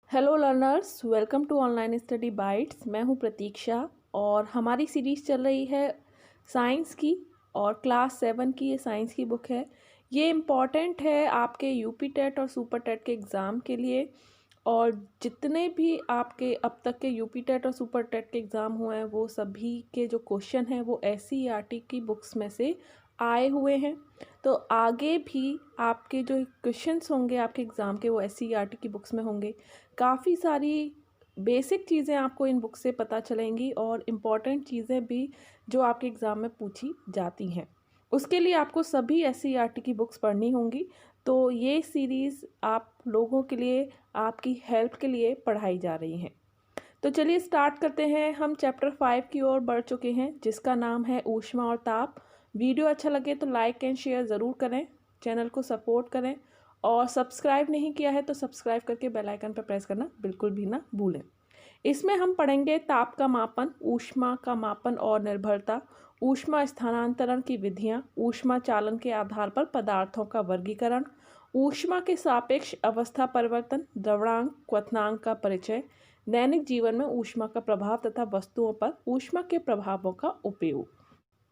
Hello learners, welcome to online study bytes. मैं हूं प्रतीक्षा और हमारी सीरीज़ चल रही है साइंस की और क्लास 7 की ये साइंस की बुक है। ये इम्पॉर्टेंट है आपके यूपी टेट और सुपर टेट के एग्ज़ाम के लिए। और जितने भी आपके अब तक के यूपी टेट और सुपर टेट के एग्ज़ाम हुए हैं वो सभी के जो क्वेश्चन हैं वो एससीईआरटी की बुक्स में से आए हुए हैं। तो आगे भी आपके जो क्वेश्चंस होंगे आपके एग्ज़ाम के वो एससीईआरटी की बुक्स में होंगे। काफ़ी सारी बेसिक चीज़ें आपको इन बुक से पता चलेंगी और इम्पॉर्टेंट चीज़ें भी जो आपके एग्ज़ाम में पूछी जाती हैं। उसके लिए आपको सभी एससीईआरटी की बुक्स पढ़नी होंगी। तो ये सीरीज़ आप लोगों के लिए आपकी हेल्प के लिए पढ़ाई जा रही है। तो चलिए स्टार्ट करते हैं। हम चैप्टर 5 की ओर बढ़ चुके हैं जिसका नाम है ऊष्मा और ताप। वीडियो अच्छा लगे तो लाइक एंड शेयर ज़रूर करें, चैनल को सपोर्ट करें और सब्सक्राइब नहीं किया है तो सब्सक्राइब करके बेल आइकन पर प्रेस करना बिल्कुल भी ना भूलें। इसमें हम पढ़ेंगे ताप का मापन, ऊष्मा का मापन और निर्भरता, ऊष्मा स्थानांतरण की विधियाँ, ऊष्मा चालन के आधार पर पदार्थों का वर्गीकरण, ऊष्मा के सापेक्ष अवस्था परिवर्तन, द्रवणांक क्वथनांक का परिचय, दैनिक जीवन में ऊष्मा का प्रभाव तथा वस्तुओं पर ऊष्मा के प्रभावों का उपयोग।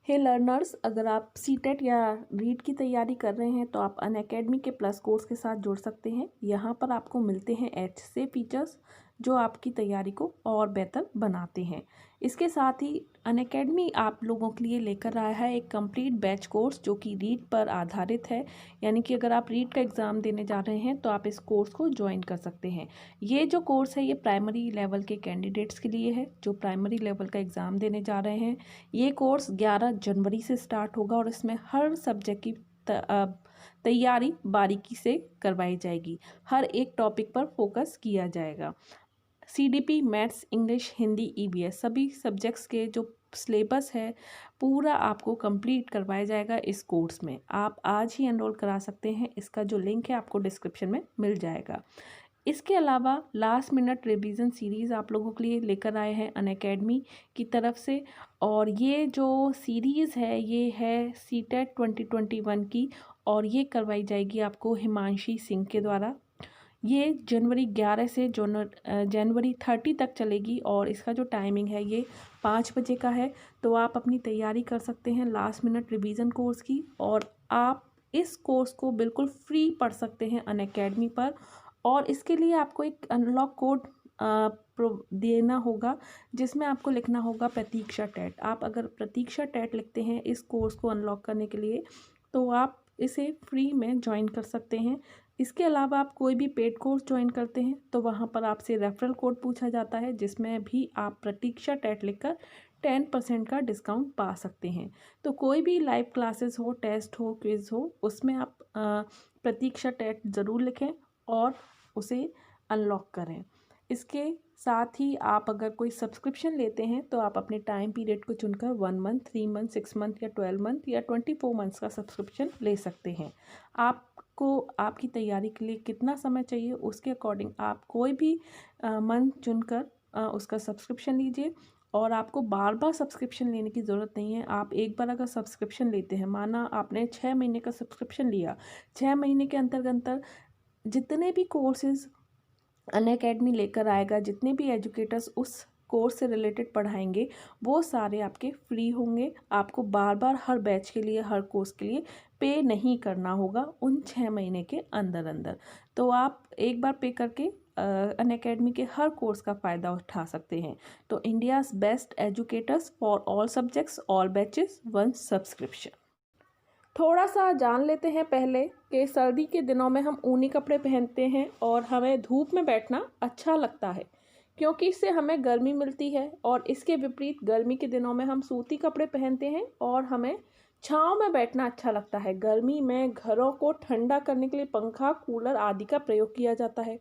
हे लर्नर्स, अगर आप सीटेट या रीट की तैयारी कर रहे हैं तो आप अनअकैडमी के प्लस कोर्स के साथ जुड़ सकते हैं। यहाँ पर आपको मिलते हैं ऐसे फीचर्स जो आपकी तैयारी को और बेहतर बनाते हैं। इसके साथ ही अनअकैडमी आप लोगों के लिए लेकर आया है एक कंप्लीट बैच कोर्स जो कि रीट पर आधारित है। यानी कि अगर आप रीट का एग्ज़ाम देने जा रहे हैं तो आप इस कोर्स को ज्वाइन कर सकते हैं। ये जो कोर्स है ये प्राइमरी लेवल के कैंडिडेट्स के लिए है जो प्राइमरी लेवल का एग्ज़ाम देने जा रहे हैं। ये कोर्स 11 जनवरी से स्टार्ट होगा और इसमें हर सब्जेक्ट की तैयारी बारीकी से करवाई जाएगी। हर एक टॉपिक पर फोकस किया जाएगा। CDP, maths, English, Hindi, EVS सभी सब्जेक्ट्स के जो सिलेबस है पूरा आपको कंप्लीट करवाया जाएगा इस कोर्स में। आप आज ही एनरोल करा सकते हैं। इसका जो लिंक है आपको डिस्क्रिप्शन में मिल जाएगा। इसके अलावा लास्ट मिनट रिवीजन सीरीज़ आप लोगों के लिए लेकर आए हैं अनअकैडमी की तरफ से। और ये जो सीरीज़ है ये है सीटेट 2021 की और ये करवाई जाएगी आपको हिमांशी सिंह के द्वारा। ये जनवरी 11 से जनवरी 30 तक चलेगी और इसका जो टाइमिंग है ये 5 बजे का है। तो आप अपनी तैयारी कर सकते हैं लास्ट मिनट रिवीजन कोर्स की और आप इस कोर्स को बिल्कुल फ्री पढ़ सकते हैं अनअकैडमी पर। और इसके लिए आपको एक अनलॉक कोड देना होगा जिसमें आपको लिखना होगा प्रतीक्षा टेट। आप अगर प्रतीक्षा टेट लिखते हैं इस कोर्स को अनलॉक करने के लिए तो आप इसे फ्री में ज्वाइन कर सकते हैं। इसके अलावा आप कोई भी पेड कोर्स ज्वाइन करते हैं तो वहाँ पर आपसे रेफरल कोड पूछा जाता है जिसमें भी आप प्रतीक्षा टेट लिखकर 10% का डिस्काउंट पा सकते हैं। तो कोई भी लाइव क्लासेस हो, टेस्ट हो, क्विज़ हो, उसमें आप प्रतीक्षा टेट ज़रूर लिखें और उसे अनलॉक करें। इसके साथ ही आप अगर कोई सब्सक्रिप्शन लेते हैं तो आप अपने टाइम पीरियड को चुनकर 1 मंथ, 3 मंथ, 6 मंथ या 12 मंथ या 24 मंथ्स का सब्सक्रिप्शन ले सकते हैं। आपको आपकी तैयारी के लिए कितना समय चाहिए उसके अकॉर्डिंग आप कोई भी मंथ चुनकर उसका सब्सक्रिप्शन लीजिए। और आपको बार बार सब्सक्रिप्शन लेने की ज़रूरत नहीं है। आप एक बार अगर सब्सक्रिप्शन लेते हैं, माना आपने 6 महीने का सब्सक्रिप्शन लिया, 6 महीने के अंतर्गत जितने भी कोर्सेज अनअकैडमी लेकर आएगा, जितने भी एजुकेटर्स उस कोर्स से रिलेटेड पढ़ाएंगे वो सारे आपके फ्री होंगे। आपको बार बार हर बैच के लिए, हर कोर्स के लिए पे नहीं करना होगा उन 6 महीने के अंदर अंदर। तो आप एक बार पे करके अनअकैडमी के हर कोर्स का फ़ायदा उठा सकते हैं। तो India's best educators for all subjects, all batches, one subscription. थोड़ा सा जान लेते हैं पहले कि सर्दी के दिनों में हम ऊनी कपड़े पहनते हैं और हमें धूप में बैठना अच्छा लगता है क्योंकि इससे हमें गर्मी मिलती है। और इसके विपरीत गर्मी के दिनों में हम सूती कपड़े पहनते हैं और हमें छांव में बैठना अच्छा लगता है। गर्मी में घरों को ठंडा करने के लिए पंखा, कूलर आदि का प्रयोग किया जाता है।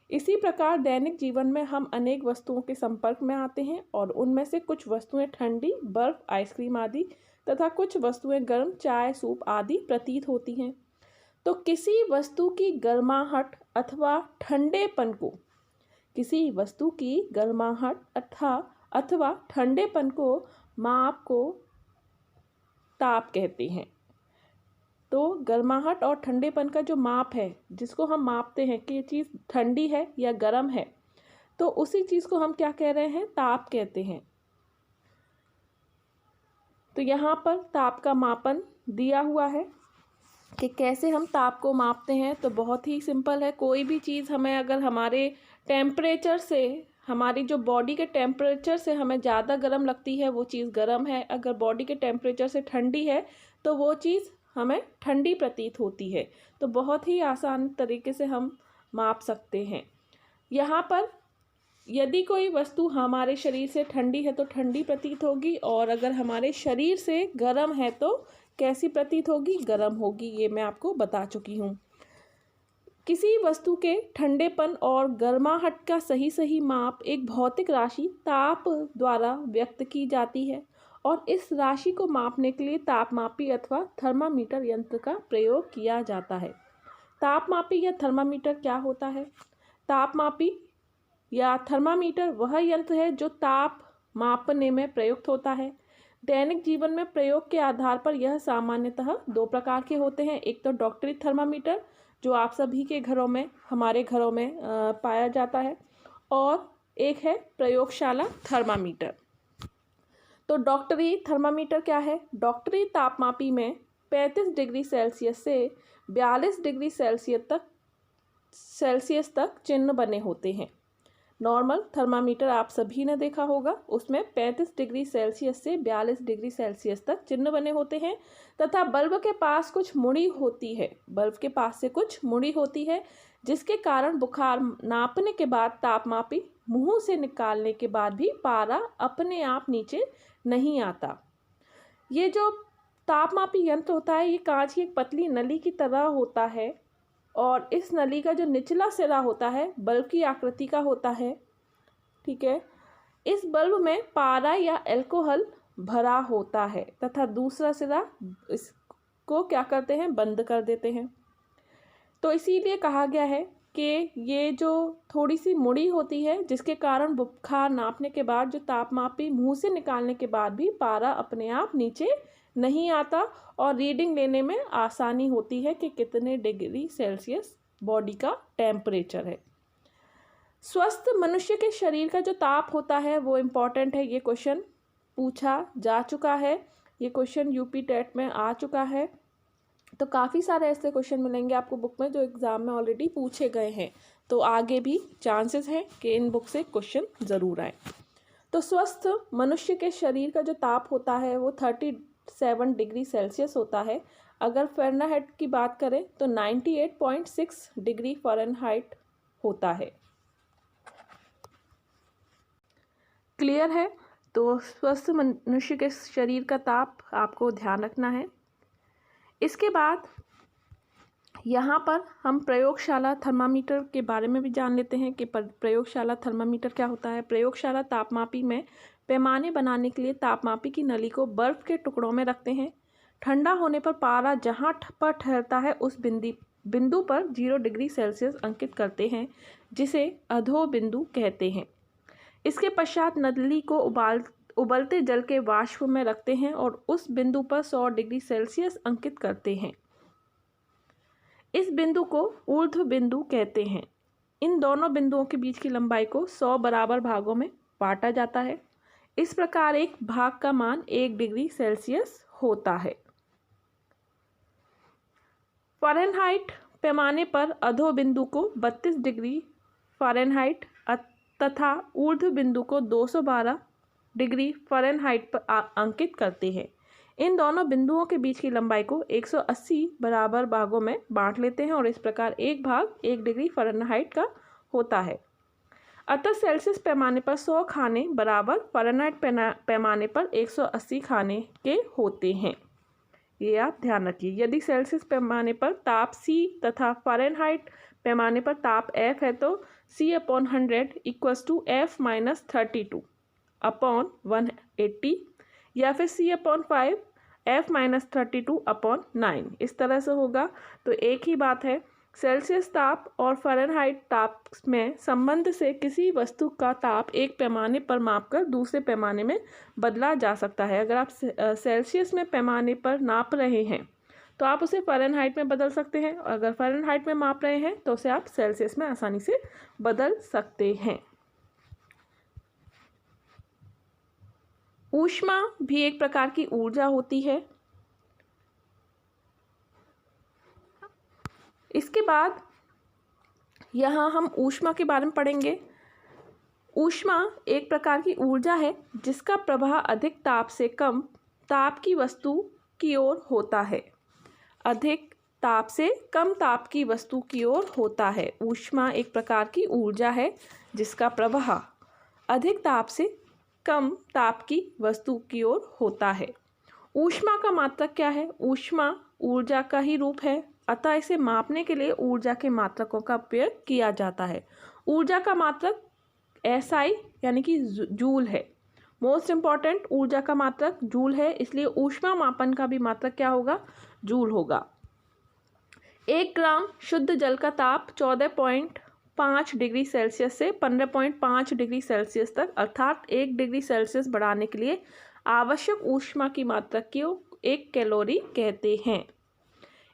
इसी प्रकार दैनिक जीवन में हम अनेक वस्तुओं के संपर्क में आते हैं और उनमें से कुछ वस्तुएं ठंडी, बर्फ, आइसक्रीम आदि तथा कुछ वस्तुएं गर्म, चाय, सूप आदि प्रतीत होती हैं। तो किसी वस्तु की गर्माहट अथवा ठंडेपन को माप को ताप कहते हैं। तो गर्माहट और ठंडेपन का जो माप है, जिसको हम मापते हैं कि ये चीज़ ठंडी है या गर्म है, तो उसी चीज़ को हम क्या कह रहे हैं, ताप कहते हैं। तो यहाँ पर ताप का मापन दिया हुआ है कि कैसे हम ताप को मापते हैं। तो बहुत ही सिंपल है। कोई भी चीज़ हमें अगर हमारे टेम्परेचर से, हमारी जो बॉडी के टेम्परेचर से हमें ज़्यादा गर्म लगती है, वो चीज़ गर्म है। अगर बॉडी के टेम्परेचर से ठंडी है तो वो चीज़ हमें ठंडी प्रतीत होती है। तो बहुत ही आसान तरीके से हम माप सकते हैं। यहाँ पर यदि कोई वस्तु हमारे शरीर से ठंडी है तो ठंडी प्रतीत होगी, और अगर हमारे शरीर से गर्म है तो कैसी प्रतीत होगी, गर्म होगी। ये मैं आपको बता चुकी हूँ। किसी वस्तु के ठंडेपन और गर्माहट का सही माप एक भौतिक राशि ताप द्वारा व्यक्त की जाती है, और इस राशि को मापने के लिए तापमापी अथवा थर्मामीटर यंत्र का प्रयोग किया जाता है। तापमापी या थर्मामीटर क्या होता है? तापमापी या थर्मामीटर वह यंत्र है जो ताप मापने में प्रयुक्त होता है। दैनिक जीवन में प्रयोग के आधार पर यह सामान्यतः दो प्रकार के होते हैं। एक तो डॉक्टरी थर्मामीटर, जो आप सभी के घरों में, हमारे घरों में पाया जाता है, और एक है प्रयोगशाला थर्मामीटर। तो डॉक्टरी थर्मामीटर क्या है? डॉक्टरी तापमापी में 35 डिग्री सेल्सियस से 42 डिग्री सेल्सियस तक चिन्ह बने होते हैं। नॉर्मल थर्मामीटर आप सभी ने देखा होगा, उसमें 35 डिग्री सेल्सियस से 42 डिग्री सेल्सियस तक चिन्ह बने होते हैं, तथा बल्ब के पास कुछ मुड़ी होती है, बल्ब के पास से कुछ मुड़ी होती है, जिसके कारण बुखार नापने के बाद तापमापी मुंह से निकालने के बाद भी पारा अपने आप नीचे नहीं आता। ये जो तापमापी यंत्र होता है, ये कांच की एक पतली नली की तरह होता है, और इस नली का जो निचला सिरा होता है बल्ब की आकृति का होता है। ठीक है। इस बल्ब में पारा या अल्कोहल भरा होता है, तथा दूसरा सिरा इसको क्या करते हैं, बंद कर देते हैं। तो इसीलिए कहा गया है कि ये जो थोड़ी सी मुड़ी होती है, जिसके कारण बुखार नापने के बाद जो तापमापी मुंह से निकालने के बाद भी पारा अपने आप नीचे नहीं आता, और रीडिंग लेने में आसानी होती है कि कितने डिग्री सेल्सियस बॉडी का टेम्परेचर है। स्वस्थ मनुष्य के शरीर का जो ताप होता है वो इम्पॉर्टेंट है। ये क्वेश्चन पूछा जा चुका है, ये क्वेश्चन यूपी टेट में आ चुका है। तो काफ़ी सारे ऐसे क्वेश्चन मिलेंगे आपको बुक में जो एग्ज़ाम में ऑलरेडी पूछे गए हैं, तो आगे भी चांसेस हैं कि इन बुक से क्वेश्चन ज़रूर आए। तो स्वस्थ मनुष्य के शरीर का जो ताप होता है वो 37 डिग्री सेल्सियस होता है। अगर फ़ारेनहाइट की बात करें तो 98.6 डिग्री फ़ारेनहाइट होता है। क्लियर है? तो स्वस्थ मनुष्य के शरीर का ताप आपको ध्यान रखना है। इसके बाद यहाँ पर हम प्रयोगशाला थर्मामीटर के बारे में भी जान लेते हैं कि प्रयोगशाला थर्मामीटर क्या होता है। प्रयोगशाला तापमापी में पैमाने बनाने के लिए तापमापी की नली को बर्फ़ के टुकड़ों में रखते हैं। ठंडा होने पर पारा जहाँ पर ठहरता है उस बिंदु पर 0 डिग्री सेल्सियस अंकित करते हैं, जिसे अधो बिंदु कहते हैं। इसके पश्चात नली को उबलते जल के वाष्प में रखते हैं और उस बिंदु पर 100 डिग्री सेल्सियस अंकित करते हैं। इस बिंदु को ऊर्ध्व बिंदु कहते हैं। इन दोनों बिंदुओं के बीच की लंबाई को 100 बराबर भागों में बांटा जाता है। इस प्रकार एक भाग का मान 1 डिग्री सेल्सियस होता है। फ़ारेनहाइट पैमाने पर अधो बिंदु को 32 डिग्री फ़ारेनहाइट तथा ऊर्ध्व बिंदु को 212 डिग्री फ़ारेनहाइट पर अंकित करते हैं। इन दोनों बिंदुओं के बीच की लंबाई को 180 बराबर भागों में बांट लेते हैं, और इस प्रकार एक भाग 1 डिग्री फ़ारेनहाइट का होता है। अतः सेल्सियस पैमाने पर 100 खाने बराबर फ़ारेनहाइट पैमाने पर 180 खाने के होते हैं। ये आप ध्यान रखिए। यदि सेल्सियस पैमाने पर ताप C तथा फ़ारेनहाइट पैमाने पर ताप F है तो C/100 = F - 32/180, या फिर C/5 F - 32/9, इस तरह से होगा। तो एक ही बात है, सेल्सियस ताप और फ़ारेनहाइट ताप में संबंध से किसी वस्तु का ताप एक पैमाने पर मापकर दूसरे पैमाने में बदला जा सकता है। अगर आप सेल्सियस में पैमाने पर नाप रहे हैं तो आप उसे फ़ारेनहाइट में बदल सकते हैं। अगर फ़ारेनहाइट में माप रहे हैं तो उसे आप सेल्सियस में आसानी से बदल सकते हैं। ऊष्मा भी एक प्रकार की ऊर्जा होती है। इसके बाद यहाँ हम ऊष्मा के बारे में पढ़ेंगे। ऊष्मा एक प्रकार की ऊर्जा है जिसका प्रवाह अधिक ताप से कम ताप की वस्तु की ओर होता है। अधिक ताप से कम ताप की वस्तु की ओर होता है। ऊष्मा एक प्रकार की ऊर्जा है जिसका प्रवाह अधिक ताप से कम ताप की वस्तु की ओर होता है। ऊष्मा का मात्रक क्या है? ऊष्मा ऊर्जा का ही रूप है, अतः इसे मापने के लिए ऊर्जा के मात्रकों का उपयोग किया जाता है। ऊर्जा का मात्रक SI यानी कि जूल है। मोस्ट इम्पॉर्टेंट, ऊर्जा का मात्रक जूल है, इसलिए ऊष्मा मापन का भी मात्रक क्या होगा? जूल होगा। 1 ग्राम शुद्ध जल का ताप 14.5 डिग्री सेल्सियस से 15.5 डिग्री सेल्सियस तक अर्थात 1 डिग्री सेल्सियस बढ़ाने के लिए आवश्यक ऊष्मा की मात्रा को 1 कैलोरी कहते हैं।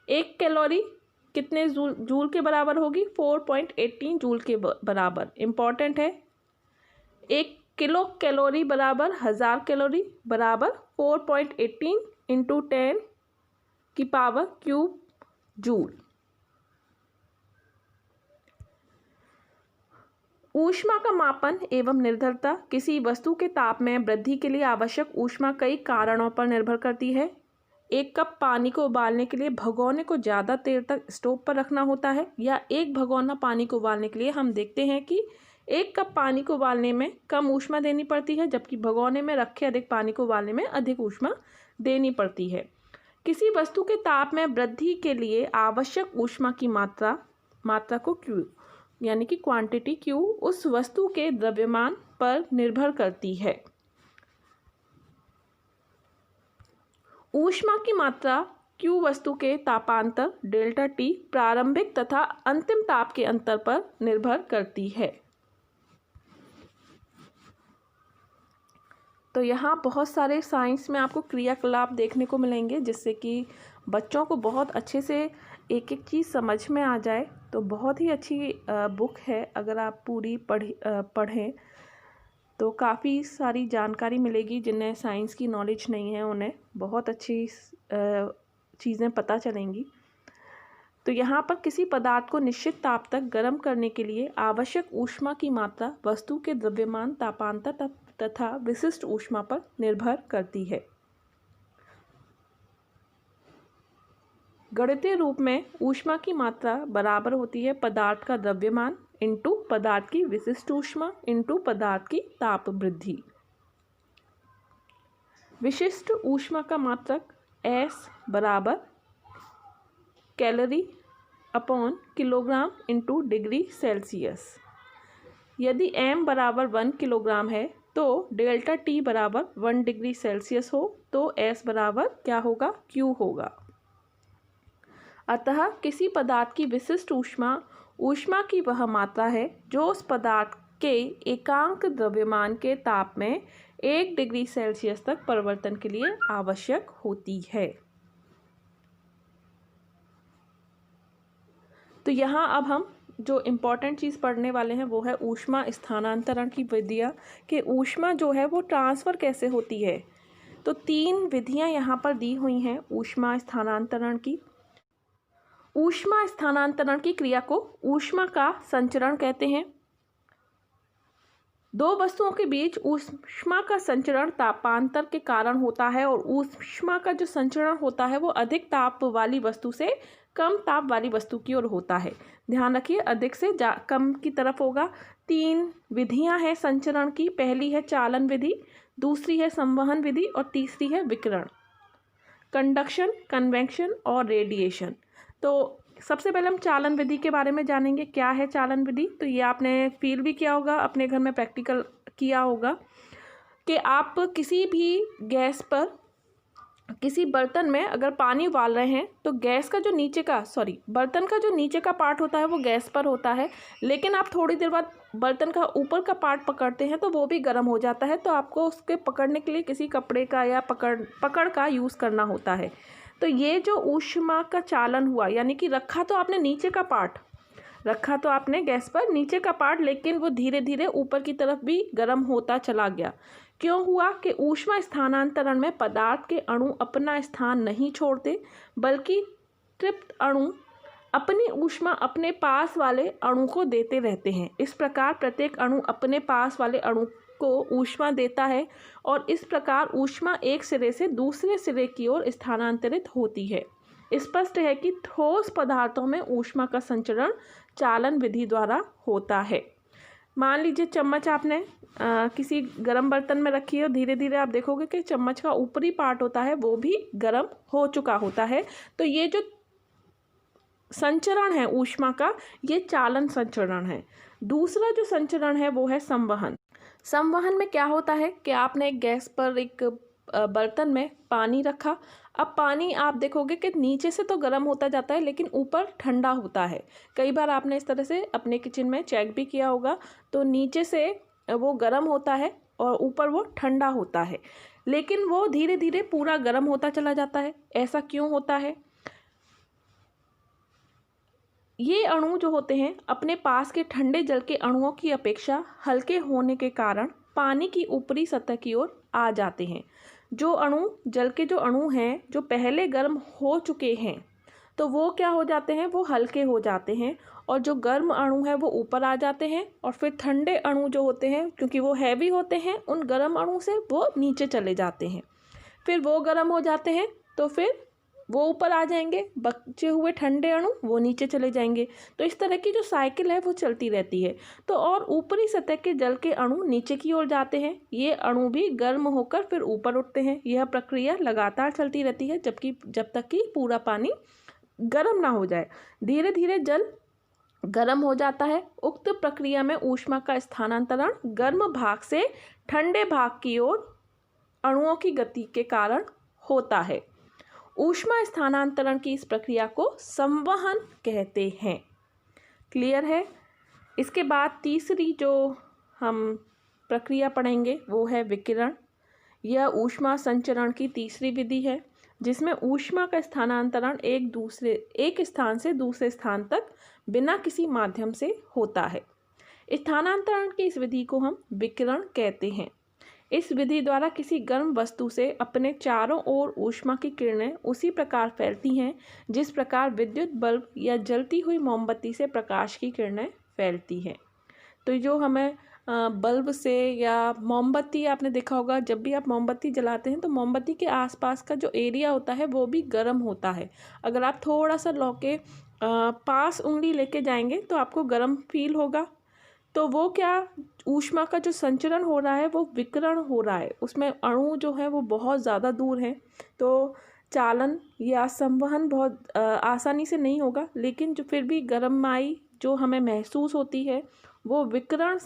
1 कैलोरी कितने जूल के बराबर होगी? 4.18 जूल के बराबर। इम्पॉर्टेंट है, 1 किलो कैलोरी बराबर 1000 कैलोरी बराबर 4.18 इंटू 10 की पावर क्यूब जूल। ऊष्मा का मापन एवं निर्भरता किसी वस्तु के ताप में वृद्धि के लिए आवश्यक ऊष्मा कई कारणों पर निर्भर करती है। 1 कप पानी को उबालने के लिए भगोने को ज़्यादा देर तक स्टोव पर रखना होता है, या 1 भगोना पानी को उबालने के लिए हम देखते हैं कि 1 कप पानी को उबालने में कम ऊष्मा देनी पड़ती है, जबकि भगोने में रखे अधिक पानी को उबालने में अधिक ऊष्मा देनी पड़ती है। किसी वस्तु के ताप में वृद्धि के लिए आवश्यक ऊष्मा की मात्रा को Q यानी कि क्वांटिटी Q उस वस्तु के द्रव्यमान पर निर्भर करती है। ऊष्मा की मात्रा Q वस्तु के तापांतर डेल्टा T प्रारंभिक तथा अंतिम ताप के अंतर पर निर्भर करती है। तो यहाँ बहुत सारे साइंस में आपको क्रियाकलाप देखने को मिलेंगे, जिससे कि बच्चों को बहुत अच्छे से एक एक चीज़ समझ में आ जाए। तो बहुत ही अच्छी बुक है, अगर आप पूरी पढ़ें तो काफ़ी सारी जानकारी मिलेगी। जिन्हें साइंस की नॉलेज नहीं है उन्हें बहुत अच्छी चीज़ें पता चलेंगी। तो यहाँ पर किसी पदार्थ को निश्चित ताप तक गर्म करने के लिए आवश्यक ऊष्मा की मात्रा वस्तु के द्रव्यमान तापांतर तथा विशिष्ट ऊष्मा पर निर्भर करती है। गणितीय रूप में ऊष्मा की मात्रा बराबर होती है पदार्थ का द्रव्यमान इंटू पदार्थ की विशिष्ट ऊष्मा इंटू पदार्थ की ताप वृद्धि। विशिष्ट ऊष्मा का मात्रक S बराबर calorie upon kilogram into degree Celsius. यदि m बराबर 1 किलोग्राम है तो डेल्टा T बराबर 1 डिग्री सेल्सियस हो तो S बराबर क्या होगा? Q होगा। अतः किसी पदार्थ की विशिष्ट ऊष्मा की वह मात्रा है जो उस पदार्थ के एकांक द्रव्यमान के ताप में 1 डिग्री सेल्सियस तक परिवर्तन के लिए आवश्यक होती है। तो यहाँ अब हम जो इम्पोर्टेंट चीज़ पढ़ने वाले हैं वो है ऊष्मा स्थानांतरण की विधियाँ, कि ऊष्मा जो है वो ट्रांसफ़र कैसे होती है। तो 3 विधियाँ यहाँ पर दी हुई हैं ऊष्मा स्थानांतरण की। ऊष्मा स्थानांतरण की क्रिया को ऊष्मा का संचरण कहते हैं। 2 वस्तुओं के बीच ऊष्मा का संचरण तापांतर के कारण होता है, और ऊष्मा का जो संचरण होता है वो अधिक ताप वाली वस्तु से कम ताप वाली वस्तु की ओर होता है। ध्यान रखिए, अधिक से कम की तरफ होगा। 3 विधियां हैं संचरण की। पहली है चालन विधि, दूसरी है संवहन विधि और तीसरी है विकिरण, कंडक्शन, कन्वेक्शन और रेडिएशन। तो सबसे पहले हम चालन विधि के बारे में जानेंगे। क्या है चालन विधि? तो ये आपने फील भी किया होगा, अपने घर में प्रैक्टिकल किया होगा, कि आप किसी भी गैस पर किसी बर्तन में अगर पानी उबाल रहे हैं तो गैस का जो बर्तन का जो नीचे का पार्ट होता है वो गैस पर होता है, लेकिन आप थोड़ी देर बाद बर्तन का ऊपर का पार्ट पकड़ते हैं तो वो भी गर्म हो जाता है। तो आपको उसके पकड़ने के लिए किसी कपड़े का या पकड़ का यूज़ करना होता है। तो ये जो ऊष्मा का चालन हुआ, यानी कि रखा तो आपने नीचे का पार्ट, रखा तो आपने गैस पर नीचे का पार्ट, लेकिन वो धीरे धीरे ऊपर की तरफ भी गर्म होता चला गया। क्यों हुआ कि ऊष्मा स्थानांतरण में पदार्थ के अणु अपना स्थान नहीं छोड़ते, बल्कि तृप्त अणु अपनी ऊष्मा अपने पास वाले अणु को देते रहते हैं। इस प्रकार प्रत्येक अणु अपने पास वाले अणु को ऊष्मा देता है और इस प्रकार ऊष्मा एक सिरे से दूसरे सिरे की ओर स्थानांतरित होती है। स्पष्ट है कि ठोस पदार्थों में ऊष्मा का संचरण चालन विधि द्वारा होता है। मान लीजिए चम्मच आपने किसी गर्म बर्तन में रखी है और धीरे धीरे आप देखोगे कि चम्मच का ऊपरी पार्ट होता है वो भी गर्म हो चुका होता है। तो ये जो संचरण है ऊष्मा का, ये चालन संचरण है। दूसरा जो संचरण है वो है संवहन। संवहन में क्या होता है कि आपने एक गैस पर एक बर्तन में पानी रखा। अब पानी आप देखोगे कि नीचे से तो गर्म होता जाता है लेकिन ऊपर ठंडा होता है। कई बार आपने इस तरह से अपने किचन में चेक भी किया होगा, तो नीचे से वो गर्म होता है और ऊपर वो ठंडा होता है, लेकिन वो धीरे धीरे पूरा गर्म होता चला जाता है। ऐसा क्यों होता है? ये अणु जो होते हैं अपने पास के ठंडे जल के अणुओं की अपेक्षा हल्के होने के कारण पानी की ऊपरी सतह की ओर आ जाते हैं। जो अणु जल के जो अणु हैं जो पहले गर्म हो चुके हैं, तो वो क्या हो जाते हैं, वो हल्के हो जाते हैं और जो गर्म अणु है वो ऊपर आ जाते हैं। और फिर ठंडे अणु जो होते हैं क्योंकि वो हैवी होते हैं, उन गर्म अणु से वो नीचे चले जाते हैं। फिर वो गर्म हो जाते हैं तो फिर वो ऊपर आ जाएंगे, बचे हुए ठंडे अणु वो नीचे चले जाएंगे। तो इस तरह की जो साइकिल है वो चलती रहती है। तो और ऊपरी सतह के जल के अणु नीचे की ओर जाते हैं, ये अणु भी गर्म होकर फिर ऊपर उठते हैं। यह प्रक्रिया लगातार चलती रहती है जब तक कि पूरा पानी गर्म ना हो जाए। धीरे धीरे जल गर्म हो जाता है। उक्त प्रक्रिया में ऊष्मा का स्थानांतरण गर्म भाग से ठंडे भाग की ओर अणुओं की गति के कारण होता है। ऊष्मा स्थानांतरण की इस प्रक्रिया को संवहन कहते हैं। क्लियर है? इसके बाद तीसरी जो हम प्रक्रिया पढ़ेंगे वो है विकिरण। यह ऊष्मा संचरण की तीसरी विधि है जिसमें ऊष्मा का स्थानांतरण एक स्थान से दूसरे स्थान तक बिना किसी माध्यम से होता है। स्थानांतरण की इस विधि को हम विकिरण कहते हैं। इस विधि द्वारा किसी गर्म वस्तु से अपने चारों ओर ऊष्मा की किरणें उसी प्रकार फैलती हैं जिस प्रकार विद्युत बल्ब या जलती हुई मोमबत्ती से प्रकाश की किरणें फैलती हैं। तो जो हमें बल्ब से या मोमबत्ती, आपने देखा होगा जब भी आप मोमबत्ती जलाते हैं तो मोमबत्ती के आसपास का जो एरिया होता है वो भी गर्म होता है। अगर आप थोड़ा सा लौ के पास उंगली लेके जाएंगे तो आपको गर्म फील होगा। तो वो क्या, ऊष्मा का जो संचरण हो रहा है वो विकिरण हो रहा है, उसमें अणु जो है वो बहुत ज़्यादा दूर हैं। तो चालन या संवहन बहुत आसानी से नहीं होगा, लेकिन जो फिर भी गर्माई जो हमें महसूस होती है वो विकिरण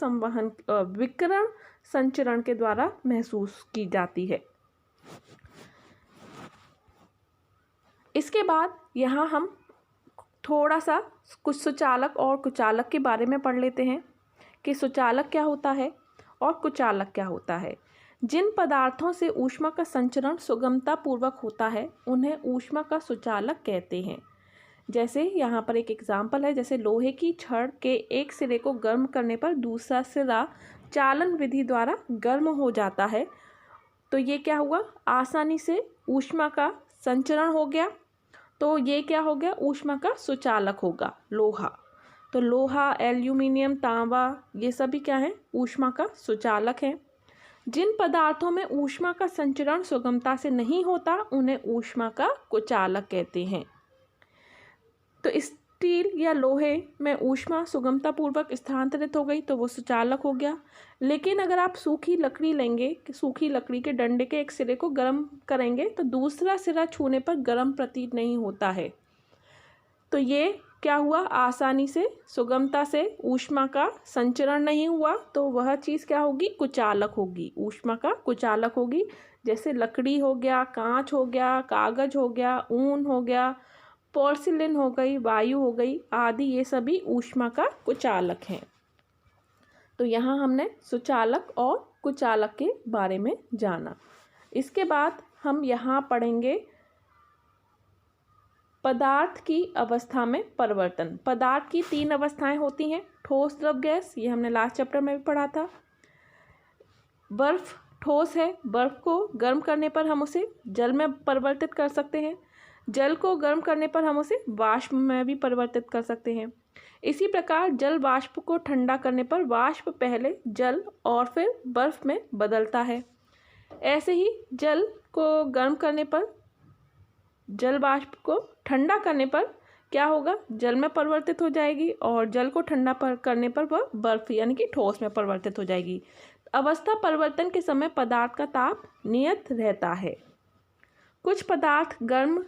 संचरण के द्वारा महसूस की जाती है। इसके बाद यहाँ हम थोड़ा सा कुछ सुचालक और कुचालक के बारे में पढ़ लेते हैं कि सुचालक क्या होता है और कुचालक क्या होता है। जिन पदार्थों से ऊष्मा का संचरण सुगमता पूर्वक होता है उन्हें ऊष्मा का सुचालक कहते हैं। जैसे यहाँ पर एक एग्जाम्पल है, जैसे लोहे की छड़ के एक सिरे को गर्म करने पर दूसरा सिरा चालन विधि द्वारा गर्म हो जाता है। तो ये क्या हुआ, आसानी से ऊष्मा का संचरण हो गया। तो ये क्या हो गया, ऊष्मा का सुचालक होगा लोहा। तो लोहा, एल्यूमिनियम, तांबा, ये सभी क्या है, ऊष्मा का सुचालक है। जिन पदार्थों में ऊष्मा का संचरण सुगमता से नहीं होता उन्हें ऊष्मा का कुचालक कहते हैं। तो स्टील या लोहे में ऊष्मा सुगमतापूर्वक स्थानांतरित हो गई तो वो सुचालक हो गया। लेकिन अगर आप सूखी लकड़ी लेंगे, सूखी लकड़ी के डंडे के एक सिरे को गर्म करेंगे तो दूसरा सिरा छूने पर गर्म प्रतीत नहीं होता है। तो ये क्या हुआ, आसानी से सुगमता से ऊष्मा का संचरण नहीं हुआ, तो वह चीज़ क्या होगी, कुचालक होगी, ऊष्मा का कुचालक होगी। जैसे लकड़ी हो गया, कांच हो गया, कागज हो गया, ऊन हो गया, पोर्सिलिन हो गई, वायु हो गई आदि, ये सभी ऊष्मा का कुचालक हैं। तो यहाँ हमने सुचालक और कुचालक के बारे में जाना। इसके बाद हम यहाँ पढ़ेंगे पदार्थ की अवस्था में परिवर्तन। पदार्थ की 3 अवस्थाएं होती हैं, ठोस, द्रव, गैस। ये हमने लास्ट चैप्टर में भी पढ़ा था। बर्फ ठोस है, बर्फ को गर्म करने पर हम उसे जल में परिवर्तित कर सकते हैं। जल को गर्म करने पर हम उसे वाष्प में भी परिवर्तित कर सकते हैं। इसी प्रकार जल वाष्प को ठंडा करने पर वाष्प पहले जल और फिर बर्फ में बदलता है। ऐसे ही जल को गर्म करने पर, जल वाष्प को ठंडा करने पर क्या होगा, जल में परिवर्तित हो जाएगी और जल को ठंडा करने पर वह बर्फ यानी कि ठोस में परिवर्तित हो जाएगी। अवस्था परिवर्तन के समय पदार्थ का ताप नियत रहता है। कुछ पदार्थ गर्म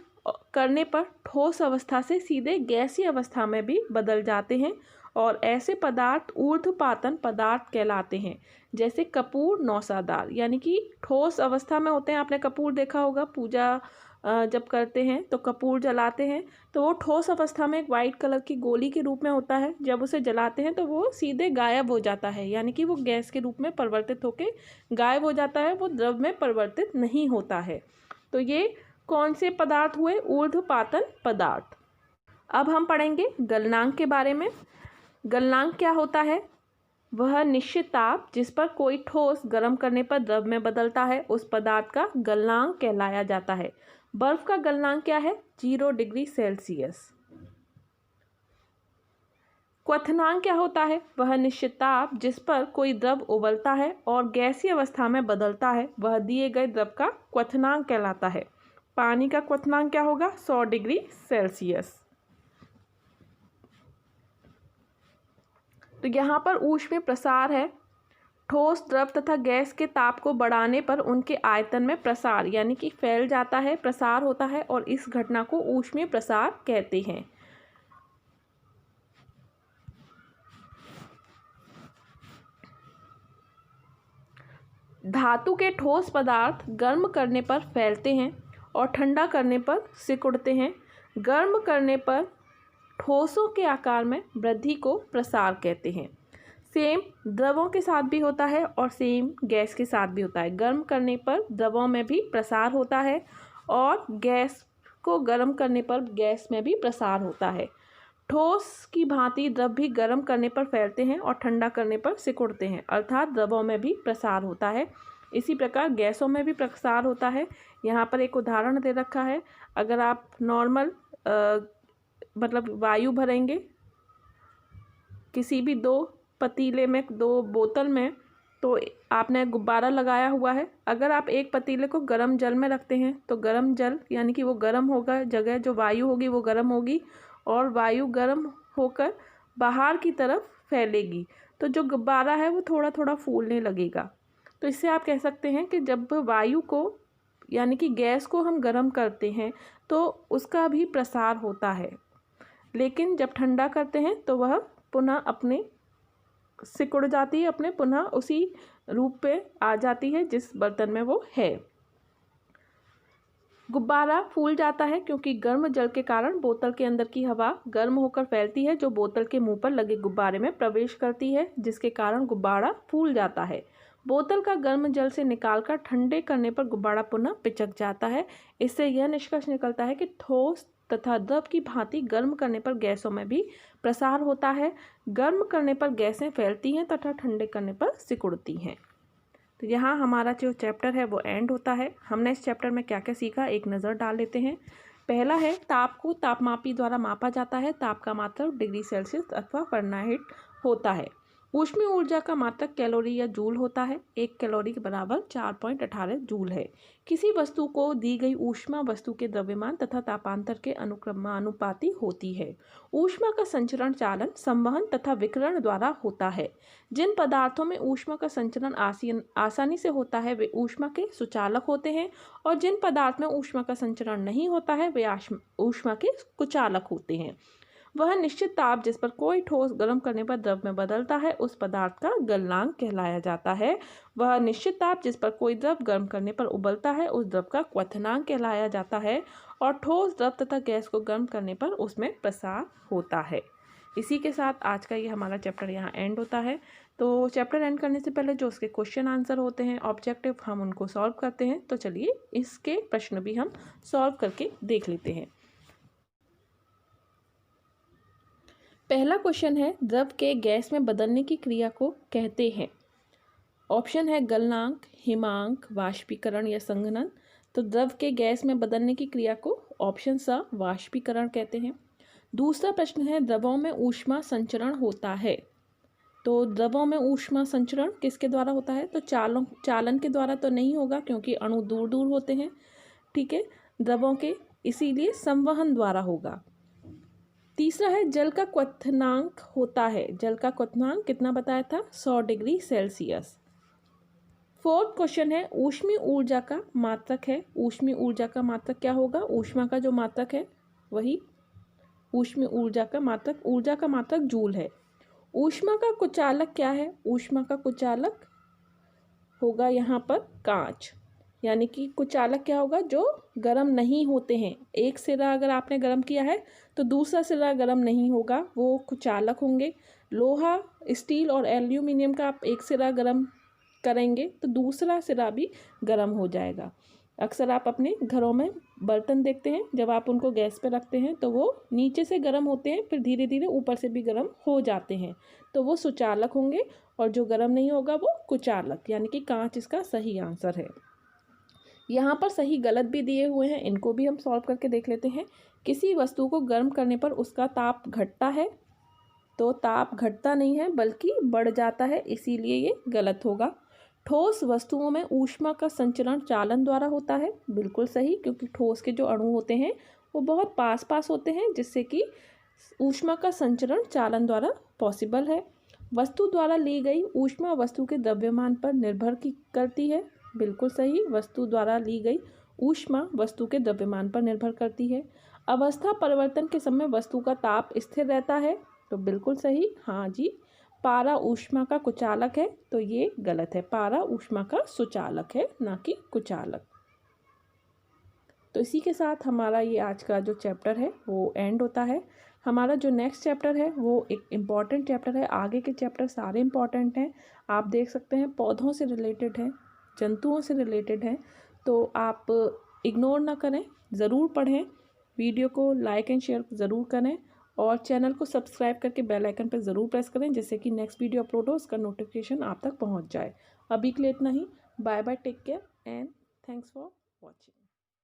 करने पर ठोस अवस्था से सीधे गैसीय अवस्था में भी बदल जाते हैं और ऐसे पदार्थ ऊर्ध्वपातन पदार्थ कहलाते हैं, जैसे कपूर, नौसादार, यानी कि ठोस अवस्था में होते हैं। आपने कपूर देखा होगा, पूजा जब करते हैं तो कपूर जलाते हैं तो वो ठोस अवस्था में एक वाइट कलर की गोली के रूप में होता है। जब उसे जलाते हैं तो वो सीधे गायब हो जाता है, यानी कि वो गैस के रूप में परिवर्तित होकर गायब हो जाता है, वो द्रव में परिवर्तित नहीं होता है। तो ये कौन से पदार्थ हुए, ऊर्ध्वपातन पदार्थ। अब हम पढ़ेंगे गलनांक के बारे में। गलनांक क्या होता है, वह निश्चित ताप जिस पर कोई ठोस गर्म करने पर द्रव में बदलता है उस पदार्थ का गलनांक कहलाया जाता है। बर्फ का गलनांक क्या है, 0 डिग्री सेल्सियस। क्वथनांक क्या होता है, वह निश्चित ताप जिस पर कोई द्रव उबलता है और गैसीय अवस्था में बदलता है वह दिए गए द्रव का क्वथनांक कहलाता है। पानी का क्वथनांक क्या होगा, 100 डिग्री सेल्सियस। तो यहाँ पर ऊष्मीय प्रसार है। ठोस, द्रव तथा गैस के ताप को बढ़ाने पर उनके आयतन में प्रसार यानी कि फैल जाता है, प्रसार होता है और इस घटना को ऊष्मीय प्रसार कहते हैं। धातु के ठोस पदार्थ गर्म करने पर फैलते हैं और ठंडा करने पर सिकुड़ते हैं। गर्म करने पर ठोसों के आकार में वृद्धि को प्रसार कहते हैं। सेम द्रवों के साथ भी होता है और सेम गैस के साथ भी होता है। गर्म करने पर द्रवों में भी प्रसार होता है और गैस को गर्म करने पर गैस में भी प्रसार होता है। ठोस की भांति द्रव भी गर्म करने पर फैलते हैं और ठंडा करने पर सिकुड़ते हैं, अर्थात द्रवों में भी प्रसार होता है। इसी प्रकार गैसों में भी प्रसार होता है। यहाँ पर एक उदाहरण दे रखा है, अगर आप नॉर्मल मतलब वायु भरेंगे किसी भी 2 पतीले में, 2 बोतल में, तो आपने गुब्बारा लगाया हुआ है। अगर आप एक पतीले को गर्म जल में रखते हैं तो गर्म जल यानी कि वो गर्म होगा, जगह जो वायु होगी वो गर्म होगी और वायु गर्म होकर बाहर की तरफ फैलेगी, तो जो गुब्बारा है वो थोड़ा थोड़ा फूलने लगेगा। तो इससे आप कह सकते हैं कि जब वायु को यानी कि गैस को हम गर्म करते हैं तो उसका भी प्रसार होता है, लेकिन जब ठंडा करते हैं तो वह पुनः अपने सिकुड़ जाती है, अपने पुनः उसी रूप पे आ जाती है जिस बर्तन में वो है। गुब्बारा फूल जाता है क्योंकि गर्म जल के कारण बोतल के अंदर की हवा गर्म होकर फैलती है, जो बोतल के मुंह पर लगे गुब्बारे में प्रवेश करती है, जिसके कारण गुब्बारा फूल जाता है। बोतल का गर्म जल से निकालकर ठंडे करने पर गुब्बारा पुनः पिचक जाता है। इससे यह निष्कर्ष निकलता है कि ठोस तथा द्रव की भांति गर्म करने पर गैसों में भी प्रसार होता है। गर्म करने पर गैसें फैलती हैं तथा ठंडे करने पर सिकुड़ती हैं। तो यहाँ हमारा जो चैप्टर है वो एंड होता है। हमने इस चैप्टर में क्या क्या सीखा एक नज़र डाल लेते हैं। पहला है, ताप को तापमापी द्वारा मापा जाता है। ताप का मात्रक डिग्री सेल्सियस अथवा फ़ारेनहाइट होता है। ऊष्मीय ऊर्जा का मात्रक कैलोरी या जूल होता है। 1 कैलोरी के बराबर 4.18 जूल है। किसी वस्तु को दी गई ऊष्मा वस्तु के द्रव्यमान तथा तापांतर के अनुक्रमानुपाती होती है। ऊष्मा का संचरण चालन, संवहन तथा विकिरण द्वारा होता है। जिन पदार्थों में ऊष्मा का संचरण आसानी से होता है वे ऊष्मा के सुचालक होते हैं और जिन पदार्थ में ऊष्मा का संचरण नहीं होता है वे ऊष्मा के कुचालक होते हैं। वह निश्चित ताप जिस पर कोई ठोस गर्म करने पर द्रव में बदलता है उस पदार्थ का गलनांक कहलाया जाता है। वह निश्चित ताप जिस पर कोई द्रव गर्म करने पर उबलता है उस द्रव का क्वथनांक कहलाया जाता है और ठोस, द्रव तथा गैस को गर्म करने पर उसमें प्रसार होता है। इसी के साथ आज का ये हमारा चैप्टर यहाँ एंड होता है। तो चैप्टर एंड करने से पहले जो उसके क्वेश्चन आंसर होते हैं, ऑब्जेक्टिव, हम उनको सॉल्व करते हैं। तो चलिए इसके प्रश्न भी हम सॉल्व करके देख लेते हैं। पहला क्वेश्चन है, द्रव के गैस में बदलने की क्रिया को कहते हैं। ऑप्शन है गलनांक, हिमांक, वाष्पीकरण या संघनन। तो द्रव के गैस में बदलने की क्रिया को ऑप्शन सा वाष्पीकरण कहते हैं। दूसरा प्रश्न है, द्रवों में ऊष्मा संचरण होता है। तो द्रवों में ऊष्मा संचरण किसके द्वारा होता है? तो चालन के द्वारा तो नहीं होगा, क्योंकि अणु दूर दूर होते हैं, ठीक है, द्रवों के, इसीलिए संवहन द्वारा होगा। तीसरा है, जल का क्वथनांक होता है। जल का क्वथनांक कितना बताया था? 100 डिग्री सेल्सियस। फोर्थ क्वेश्चन है, ऊष्मीय ऊर्जा का मात्रक है। ऊष्मीय ऊर्जा का मात्रक क्या होगा? ऊष्मा का जो मात्रक है वही ऊष्मीय ऊर्जा का मात्रक जूल है। ऊष्मा का कुचालक क्या है? ऊष्मा का कुचालक होगा यहाँ पर कांच। यानी कि कुचालक क्या होगा? जो गर्म नहीं होते हैं। एक सिरा अगर आपने गर्म किया है तो दूसरा सिरा गर्म नहीं होगा, वो कुचालक होंगे। लोहा, स्टील और एल्यूमिनियम का आप एक सिरा गर्म करेंगे तो दूसरा सिरा भी गर्म हो जाएगा। अक्सर आप अपने घरों में बर्तन देखते हैं, जब आप उनको गैस पे रखते हैं तो वो नीचे से गर्म होते हैं, फिर धीरे धीरे ऊपर से भी गर्म हो जाते हैं, तो वो सुचालक होंगे। और जो गर्म नहीं होगा वो कुचालक, यानी कि कांच इसका सही आंसर है। यहाँ पर सही गलत भी दिए हुए हैं, इनको भी हम सॉल्व करके देख लेते हैं। किसी वस्तु को गर्म करने पर उसका ताप घटता है, तो ताप घटता नहीं है बल्कि बढ़ जाता है, इसीलिए ये गलत होगा। ठोस वस्तुओं में ऊष्मा का संचरण चालन द्वारा होता है। बिल्कुल सही, क्योंकि ठोस के जो अणु होते हैं वो बहुत पास पास होते हैं, जिससे कि ऊष्मा का संचरण चालन द्वारा पॉसिबल है। वस्तु द्वारा ली गई ऊष्मा वस्तु के द्रव्यमान पर निर्भर करती है। बिल्कुल सही, वस्तु द्वारा ली गई ऊष्मा वस्तु के द्रव्यमान पर निर्भर करती है। अवस्था परिवर्तन के समय वस्तु का ताप स्थिर रहता है। तो बिल्कुल सही, हाँ जी। पारा ऊष्मा का कुचालक है, तो ये गलत है। पारा ऊष्मा का सुचालक है, ना कि कुचालक। तो इसी के साथ हमारा ये आज का जो चैप्टर है वो एंड होता है। हमारा जो नेक्स्ट चैप्टर है वो एक इम्पॉर्टेंट चैप्टर है। आगे के चैप्टर सारे इम्पॉर्टेंट हैं, आप देख सकते हैं, पौधों से रिलेटेड है, जंतुओं से रिलेटेड है। तो आप इग्नोर ना करें, ज़रूर पढ़ें, वीडियो को लाइक एंड शेयर ज़रूर करें, और चैनल को सब्सक्राइब करके बेल आइकन पर ज़रूर प्रेस करें, जिससे कि नेक्स्ट वीडियो अपलोड हो उसका नोटिफिकेशन आप तक पहुंच जाए। अभी के लिए इतना ही। Bye bye, take care and thanks for watching.